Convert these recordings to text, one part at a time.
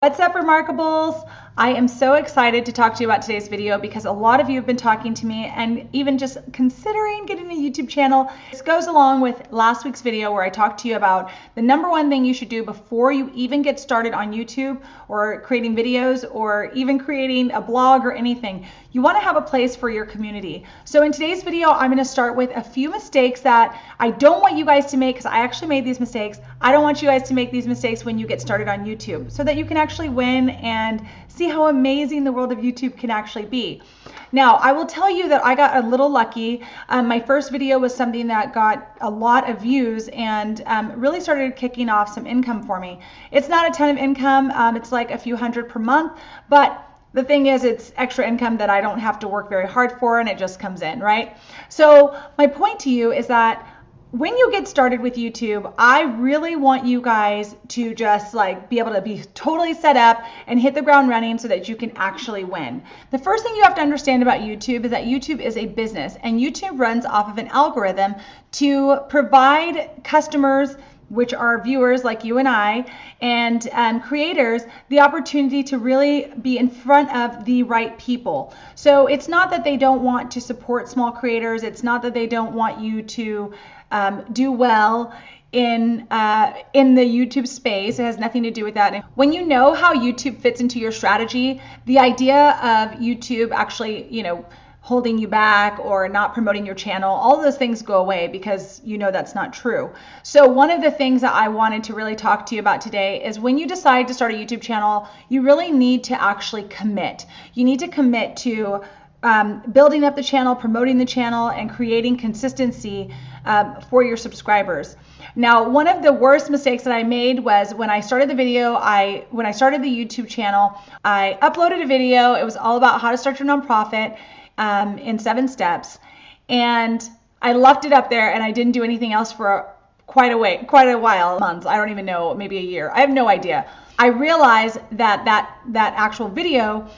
What's up, Remarkables? I am so excited to talk to you about today's video because a lot of you have been talking to me and even just considering getting a YouTube channel. This goes along with last week's video where I talked to you about the number one thing you should do before you even get started on YouTube or creating videos or even creating a blog or anything. You want to have a place for your community. So in today's video, I'm going to start with a few mistakes that I don't want you guys to make because I actually made these mistakes. I don't want you guys to make these mistakes when you get started on YouTube so that you can actually win and see how amazing the world of YouTube can actually be. Now, I will tell you that I got a little lucky. My first video was something that got a lot of views and really started kicking off some income for me. It's not a ton of income. It's like a few hundred per month, but the thing is, it's extra income that I don't have to work very hard for, and it just comes in, right? So my point to you is that when you get started with YouTube, I really want you guys to just be able to be totally set up and hit the ground running so that you can actually win. The first thing you have to understand about YouTube is that YouTube is a business, and YouTube runs off of an algorithm to provide customers, which are viewers like you and I, and creators, the opportunity to really be in front of the right people. So it's not that they don't want to support small creators. It's not that they don't want you to do well in the YouTube space. It has nothing to do with that. And when you know how YouTube fits into your strategy, the idea of YouTube actually, holding you back or not promoting your channel, all of those things go away because that's not true. So one of the things that I wanted to really talk to you about today is when you decide to start a YouTube channel, you really need to actually commit. You need to commit to building up the channel, promoting the channel, and creating consistency for your subscribers. Now, one of the worst mistakes that I made was when I started the YouTube channel, I uploaded a video. It was all about how to start your nonprofit in 7 steps, and I left it up there and I didn't do anything else for quite a while, months, I don't even know, maybe a year, I have no idea. I realized that actual video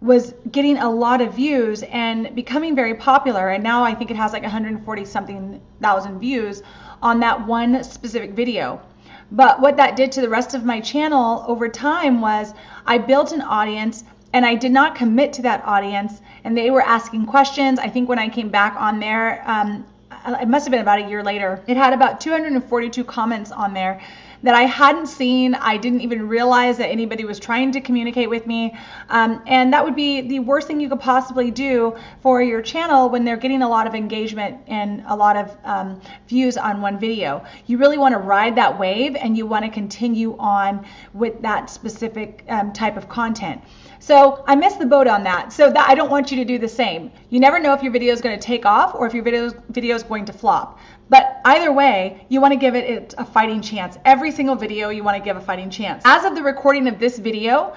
was getting a lot of views and becoming very popular, and now I think it has like 140 something thousand views on that one specific video. But what that did to the rest of my channel over time was I built an audience, and I did not commit to that audience, and they were asking questions. I think when I came back on there, it must have been about a year later, it had about 242 comments on there that I hadn't seen. I didn't even realize that anybody was trying to communicate with me. And that would be the worst thing you could possibly do for your channel when they're getting a lot of engagement and a lot of views on one video. You really want to ride that wave, and you want to continue on with that specific type of content. So I missed the boat on that. So I don't want you to do the same. You never know if your video is going to take off or if your video is going to flop. But either way, you want to give it a fighting chance. Every single video, you want to give a fighting chance. As of the recording of this video,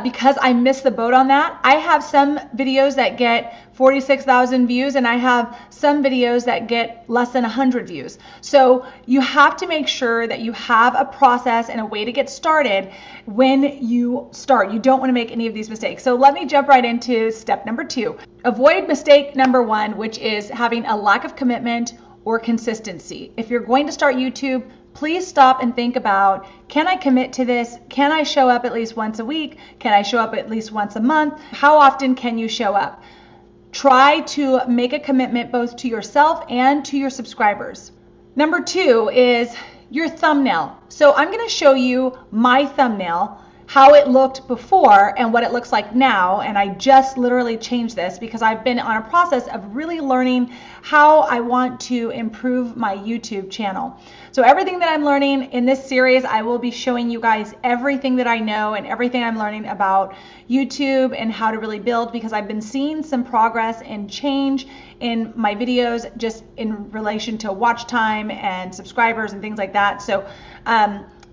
because I missed the boat on that, I have some videos that get 46,000 views, and I have some videos that get less than 100 views. So you have to make sure that you have a process and a way to get started when you start. You don't want to make any of these mistakes. So let me jump right into step number 2. Avoid mistake number 1, which is having a lack of commitment or consistency. If you're going to start YouTube, please stop and think about, can I commit to this? Can I show up at least once a week? Can I show up at least once a month? How often can you show up? Try to make a commitment both to yourself and to your subscribers. Number 2 is your thumbnail. So I'm going to show you my thumbnail, how it looked before and what it looks like now, and I just literally changed this because I've been on a process of really learning how I want to improve my YouTube channel. So everything that I'm learning in this series, I will be showing you guys everything that I know and everything I'm learning about YouTube and how to really build, because I've been seeing some progress and change in my videos just in relation to watch time and subscribers and things like that. So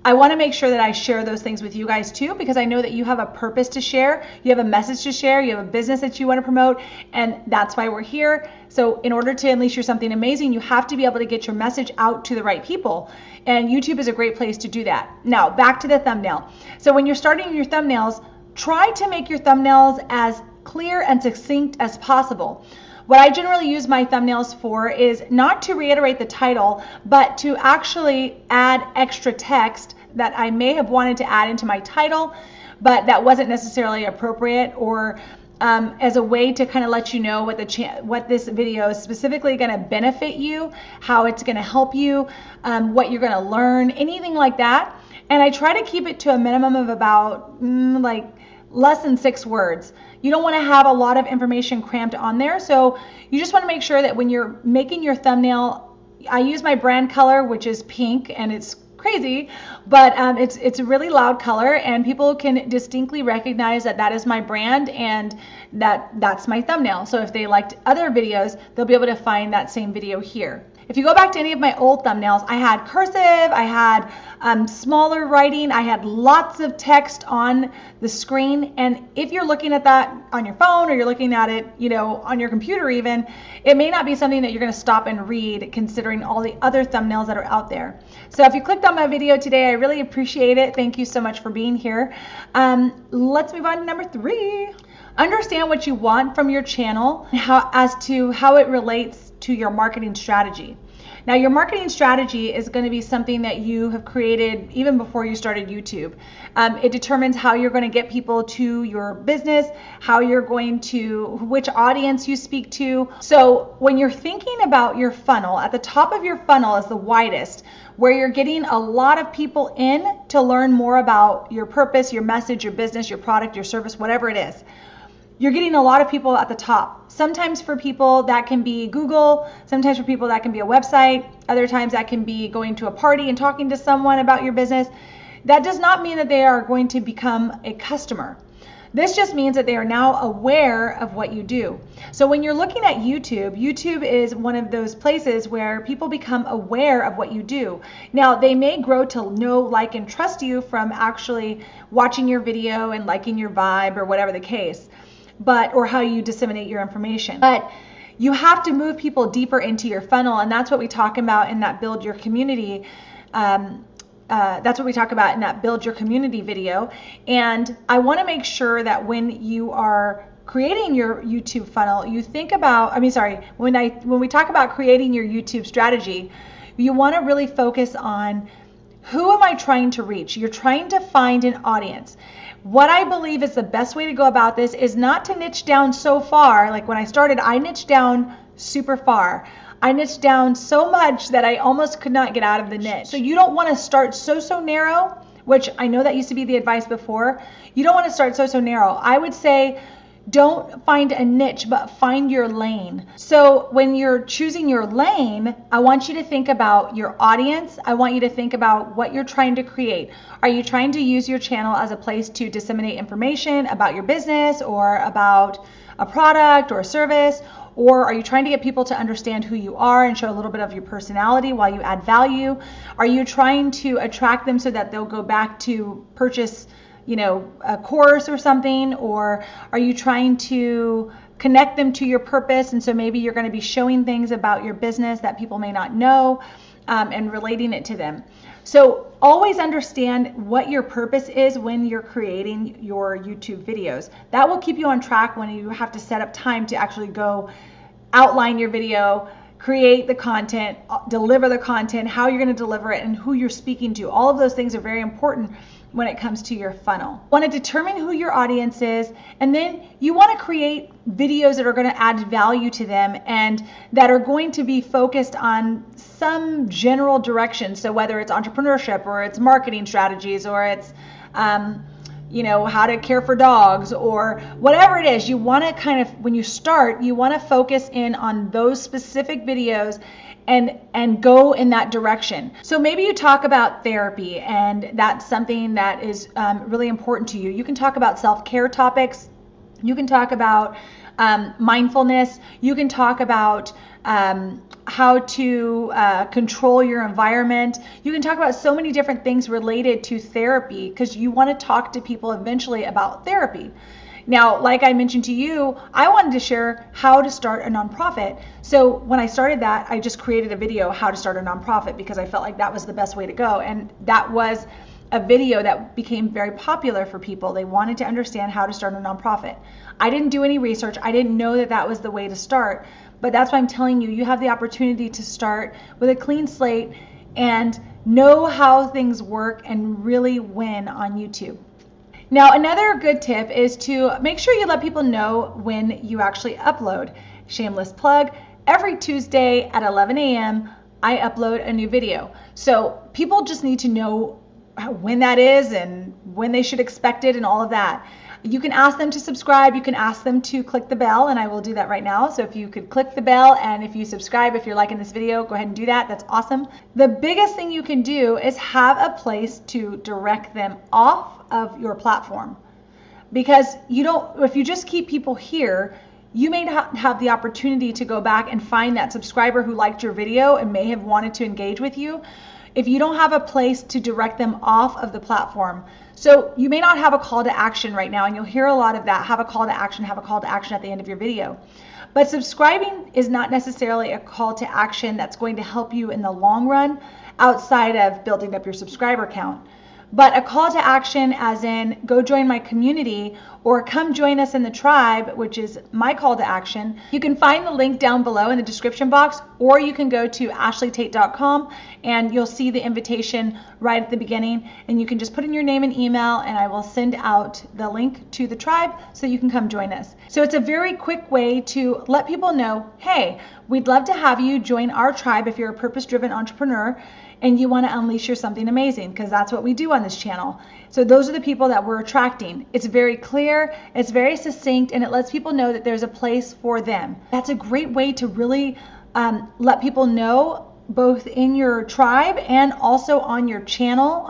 I want to make sure that I share those things with you guys too, because I know that you have a purpose to share, you have a message to share, you have a business that you want to promote, and that's why we're here. So in order to unleash your something amazing, you have to be able to get your message out to the right people, and YouTube is a great place to do that. Now back to the thumbnail. So when you're starting your thumbnails, try to make your thumbnails as clear and succinct as possible. What I generally use my thumbnails for is not to reiterate the title, but to actually add extra text that I may have wanted to add into my title but that wasn't necessarily appropriate, or as a way to kind of let you know what this video is specifically going to benefit you, how it's going to help you, what you're going to learn, anything like that. And I try to keep it to a minimum of about like less than 6 words. You don't want to have a lot of information cramped on there. So you just want to make sure that when you're making your thumbnail, I use my brand color, which is pink, and it's crazy, but it's a really loud color, and people can distinctly recognize that that is my brand and that's my thumbnail. So if they liked other videos, they'll be able to find that same video here. If you go back to any of my old thumbnails, I had cursive, I had smaller writing, I had lots of text on the screen. And if you're looking at that on your phone, or you're looking at it, on your computer even, it may not be something that you're going to stop and read, considering all the other thumbnails that are out there. So if you clicked on my video today, I really appreciate it. Thank you so much for being here. Let's move on to number 3. Understand what you want from your channel, as to how it relates to your marketing strategy. Now, your marketing strategy is going to be something that you have created even before you started YouTube. It determines how you're going to get people to your business, which audience you speak to. So when you're thinking about your funnel, at the top of your funnel is the widest, where you're getting a lot of people in to learn more about your purpose, your message, your business, your product, your service, whatever it is. You're getting a lot of people at the top. Sometimes for people that can be Google, sometimes for people that can be a website, other times that can be going to a party and talking to someone about your business. That does not mean that they are going to become a customer. This just means that they are now aware of what you do. So when you're looking at YouTube, YouTube is one of those places where people become aware of what you do. Now, they may grow to know, like, and trust you from actually watching your video and liking your vibe or whatever the case, or how you disseminate your information. But you have to move people deeper into your funnel, and that's what we talk about in that Build Your Community. That's what we talk about in that Build Your Community video. And I want to make sure that when you are creating your YouTube funnel, you think about, when we talk about creating your YouTube strategy, you want to really focus on, who am I trying to reach? You're trying to find an audience. What I believe is the best way to go about this is not to niche down so far. Like when I started, I niched down super far. I niched down so much that I almost could not get out of the niche. So you don't want to start so narrow, which I know that used to be the advice before. You don't want to start so narrow. I would say, don't find a niche, but find your lane. So when you're choosing your lane, I want you to think about your audience. I want you to think about what you're trying to create. Are you trying to use your channel as a place to disseminate information about your business, or about a product or a service? Or are you trying to get people to understand who you are and show a little bit of your personality while you add value? Are you trying to attract them so that they'll go back to purchase a course or something? Or are you trying to connect them to your purpose, and so maybe you're going to be showing things about your business that people may not know, and relating it to them? So always understand what your purpose is when you're creating your YouTube videos. That will keep you on track when you have to set up time to actually go outline your video, create the content, deliver the content, how you're going to deliver it, and who you're speaking to. All of those things are very important when it comes to your funnel. You want to determine who your audience is, and then you want to create videos that are going to add value to them and that are going to be focused on some general direction. So whether it's entrepreneurship, or it's marketing strategies, or it's how to care for dogs, or whatever it is, you want to kind of, when you start, you want to focus in on those specific videos and go in that direction. So maybe you talk about therapy, and that's something that is really important to you. You can talk about self-care topics. You can talk about mindfulness. You can talk about how to control your environment. You can talk about so many different things related to therapy, because you want to talk to people eventually about therapy. Now, like I mentioned to you, I wanted to share how to start a nonprofit. So when I started that, I just created a video, how to start a nonprofit, because I felt like that was the best way to go. And that was a video that became very popular for people. They wanted to understand how to start a nonprofit. I didn't do any research. I didn't know that that was the way to start. But that's why I'm telling you, you have the opportunity to start with a clean slate and know how things work and really win on YouTube. Now, another good tip is to make sure you let people know when you actually upload. Shameless plug, every Tuesday at 11 a.m. I upload a new video. So people just need to know when that is and when they should expect it and all of that. You can ask them to subscribe, you can ask them to click the bell, and I will do that right now. So if you could click the bell, and if you subscribe, if you're liking this video, go ahead and do that. That's awesome. The biggest thing you can do is have a place to direct them off of your platform. Because if you just keep people here, you may not have the opportunity to go back and find that subscriber who liked your video and may have wanted to engage with you if you don't have a place to direct them off of the platform. So you may not have a call to action right now, and you'll hear a lot of that, have a call to action at the end of your video. But subscribing is not necessarily a call to action that's going to help you in the long run outside of building up your subscriber count. But a call to action as in go join my community or come join us in the tribe, which is my call to action. You can find the link down below in the description box, or you can go to ashleetate.com and you'll see the invitation right at the beginning, and you can just put in your name and email and I will send out the link to the tribe so you can come join us. So it's a very quick way to let people know, hey, we'd love to have you join our tribe if you're a purpose-driven entrepreneur and you want to unleash your something amazing, because that's what we do on this channel. So those are the people that we're attracting. It's very clear, it's very succinct, and it lets people know that there's a place for them. That's a great way to really let people know, both in your tribe and also on your channel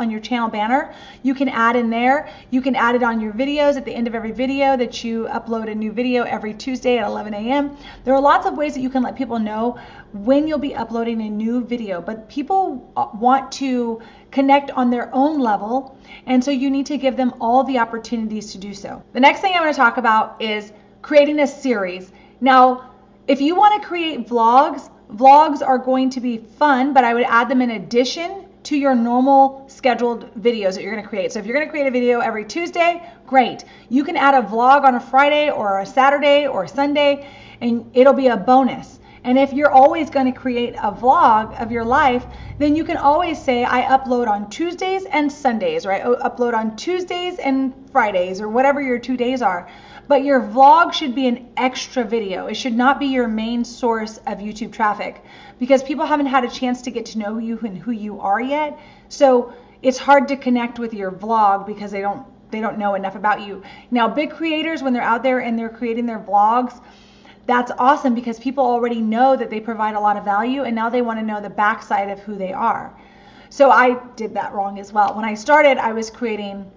banner. You can add in there. You can add it on your videos at the end of every video that you upload a new video every Tuesday at 11 a.m. There are lots of ways that you can let people know when you'll be uploading a new video, but people want to connect on their own level, and so you need to give them all the opportunities to do so. The next thing I want to talk about is creating a series. Now, if you want to create vlogs are going to be fun, but I would add them in addition to your normal scheduled videos that you're going to create. So if you're going to create a video every Tuesday, great. You can add a vlog on a Friday or a Saturday or a Sunday, and it'll be a bonus. And if you're always going to create a vlog of your life, then you can always say, I upload on Tuesdays and Sundays, right? Upload on Tuesdays and Fridays, or whatever your 2 days are. But your vlog should be an extra video. It should not be your main source of YouTube traffic, because people haven't had a chance to get to know you and who you are yet. So it's hard to connect with your vlog because they don't know enough about you. Now, big creators, when they're out there and they're creating their vlogs, that's awesome because people already know that they provide a lot of value, and now they want to know the backside of who they are. So I did that wrong as well. When I started, I was creating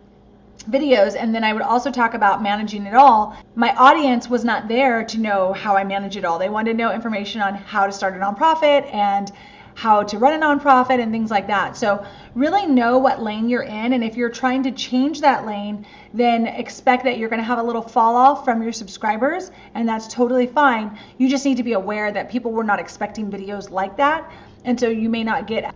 videos, and then I would also talk about managing it all. My audience was not there to know how I manage it all. They wanted to know information on how to start a nonprofit and how to run a nonprofit and things like that. So really know what lane you're in, and if you're trying to change that lane, then expect that you're going to have a little fall off from your subscribers, and that's totally fine. You just need to be aware that people were not expecting videos like that, and so you may not get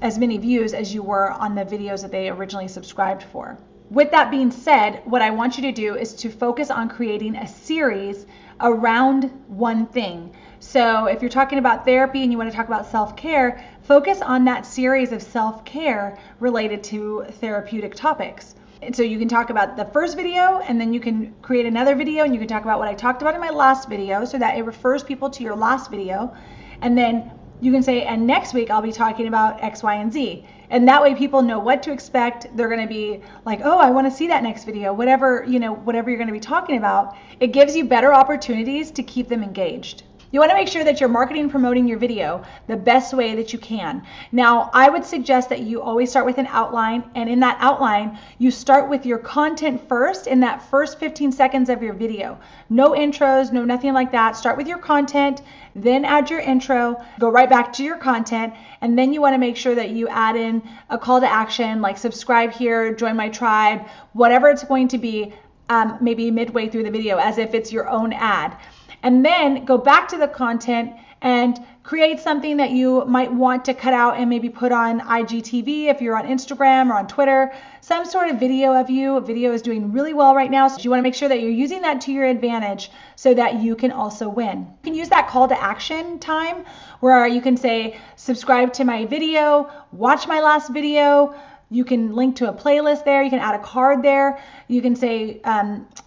as many views as you were on the videos that they originally subscribed for. With that being said, what I want you to do is to focus on creating a series around one thing. So if you're talking about therapy and you want to talk about self-care, focus on that series of self-care related to therapeutic topics. And so you can talk about the first video, and then you can create another video, and you can talk about what I talked about in my last video so that it refers people to your last video. And then you can say, and next week I'll be talking about X, Y, and Z. And that way people know what to expect. They're going to be like, oh, I want to see that next video, whatever you're going to be talking about. It gives you better opportunities to keep them engaged. You want to make sure that you're marketing and promoting your video the best way that you can. Now, I would suggest that you always start with an outline, and in that outline, you start with your content first in that first 15 seconds of your video. No intros, no nothing like that. Start with your content, then add your intro, go right back to your content, and then you want to make sure that you add in a call to action like subscribe here, join my tribe, whatever it's going to be, maybe midway through the video as if it's your own ad. And then go back to the content and create something that you might want to cut out and maybe put on IGTV if you're on Instagram or on Twitter, some sort of video of you. Video is doing really well right now, so you want to make sure that you're using that to your advantage so that you can also win. You can use that call to action time where you can say, subscribe to my video, watch my last video, You can link to a playlist there. You can add a card there. You can say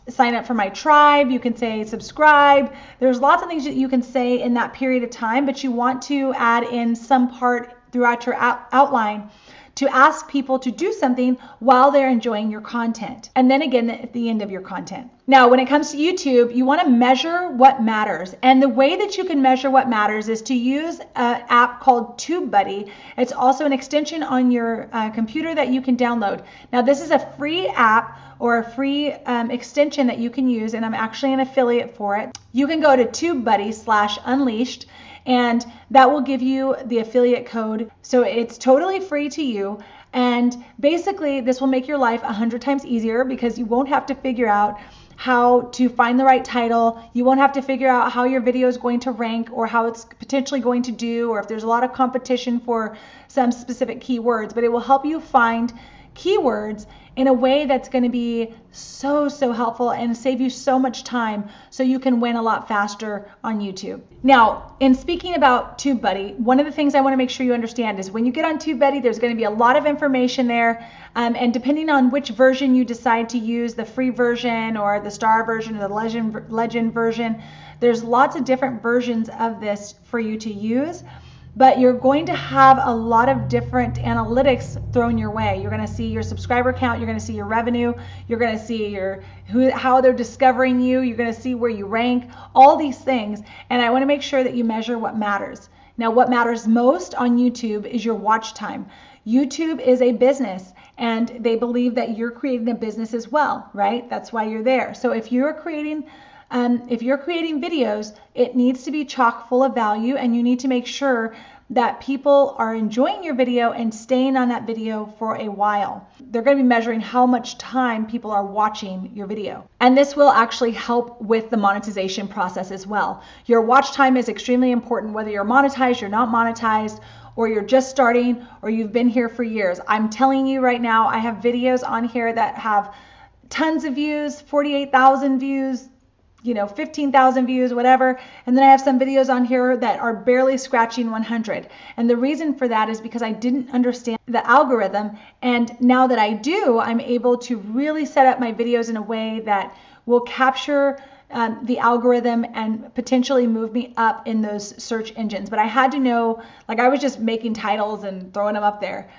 sign up for my tribe. You can say subscribe. There's lots of things that you can say in that period of time, but you want to add in some part throughout your outline to ask people to do something while they're enjoying your content. And then again at the end of your content. Now, when it comes to YouTube, you want to measure what matters. And the way that you can measure what matters is to use an app called TubeBuddy. It's also an extension on your computer that you can download. Now, this is a free app or a free extension that you can use, and I'm actually an affiliate for it. You can go to TubeBuddy/Unleashed, and that will give you the affiliate code. So it's totally free to you. And basically, this will make your life 100 times easier because you won't have to figure out how to find the right title. You won't have to figure out how your video is going to rank or how it's potentially going to do, or if there's a lot of competition for some specific keywords. But it will help you find keywords in a way that's going to be so helpful and save you so much time so you can win a lot faster on YouTube. Now, in speaking about TubeBuddy, one of the things I want to make sure you understand is when you get on TubeBuddy, there's going to be a lot of information there, and depending on which version you decide to use, the free version or the star version or the legend version, there's lots of different versions of this for you to use. But you're going to have a lot of different analytics thrown your way. You're going to see your subscriber count, you're going to see your revenue, you're going to see how they're discovering you, you're going to see where you rank, all these things. And I want to make sure that you measure what matters. Now, what matters most on YouTube is your watch time. YouTube is a business, and they believe that you're creating a business as well, right? That's why you're there. So if you're creating videos, it needs to be chock full of value, and you need to make sure that people are enjoying your video and staying on that video for a while. They're going to be measuring how much time people are watching your video. And this will actually help with the monetization process as well. Your watch time is extremely important, whether you're monetized, you're not monetized, or you're just starting, or you've been here for years. I'm telling you right now, I have videos on here that have tons of views, 48,000 views, 15,000 views, whatever. And then I have some videos on here that are barely scratching 100. And the reason for that is because I didn't understand the algorithm. And now that I do, I'm able to really set up my videos in a way that will capture the algorithm and potentially move me up in those search engines. But I had to know, I was just making titles and throwing them up there.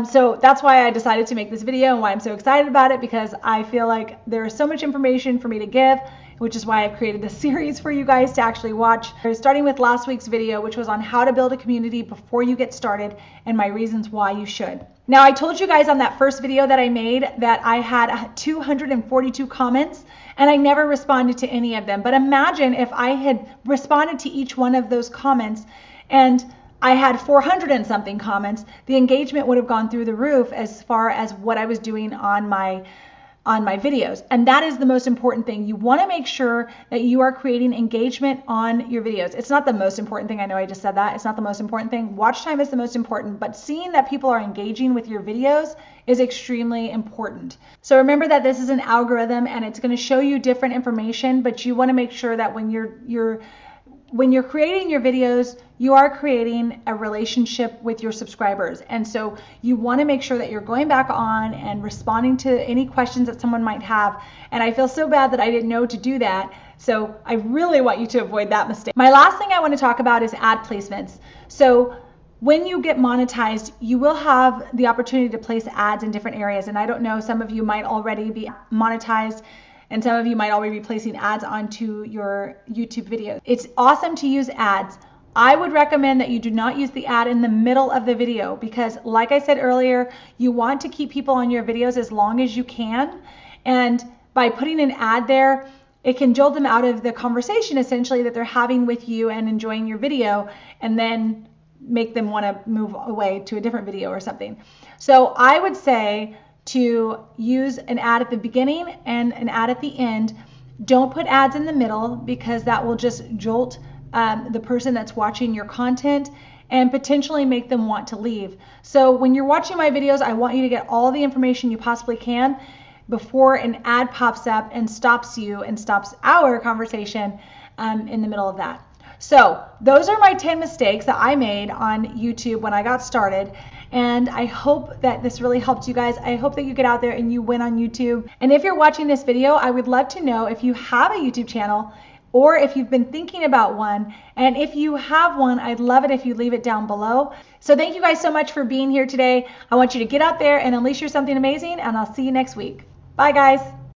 So that's why I decided to make this video and why I'm so excited about it, because I feel like there is so much information for me to give, which is why I've created this series for you guys to actually watch. Starting with last week's video, which was on how to build a community before you get started and my reasons why you should. Now, I told you guys on that first video that I made that I had 242 comments and I never responded to any of them. But imagine if I had responded to each one of those comments and I had 400 and something comments, the engagement would have gone through the roof as far as what I was doing on my videos. And that is the most important thing. You want to make sure that you are creating engagement on your videos. It's not the most important thing. I know I just said that. It's not the most important thing. Watch time is the most important, but seeing that people are engaging with your videos is extremely important. So remember that this is an algorithm and it's going to show you different information, but you want to make sure that when you're creating your videos, you are creating a relationship with your subscribers. And so you want to make sure that you're going back on and responding to any questions that someone might have. And I feel so bad that I didn't know to do that. So I really want you to avoid that mistake. My last thing I want to talk about is ad placements. So when you get monetized, you will have the opportunity to place ads in different areas. And I don't know, some of you might already be monetized, and some of you might already be placing ads onto your YouTube videos. It's awesome to use ads. I would recommend that you do not use the ad in the middle of the video because, like I said earlier, you want to keep people on your videos as long as you can. And by putting an ad there, it can jolt them out of the conversation essentially that they're having with you and enjoying your video, and then make them want to move away to a different video or something. So I would say to use an ad at the beginning and an ad at the end. Don't put ads in the middle because that will just jolt the person that's watching your content and potentially make them want to leave. So when you're watching my videos, I want you to get all the information you possibly can before an ad pops up and stops you and stops our conversation in the middle of that. So those are my 10 mistakes that I made on YouTube when I got started. And I hope that this really helped you guys. I hope that you get out there and you win on YouTube. And if you're watching this video, I would love to know if you have a YouTube channel or if you've been thinking about one. And if you have one, I'd love it if you leave it down below. So thank you guys so much for being here today. I want you to get out there and unleash your something amazing, and I'll see you next week. Bye guys.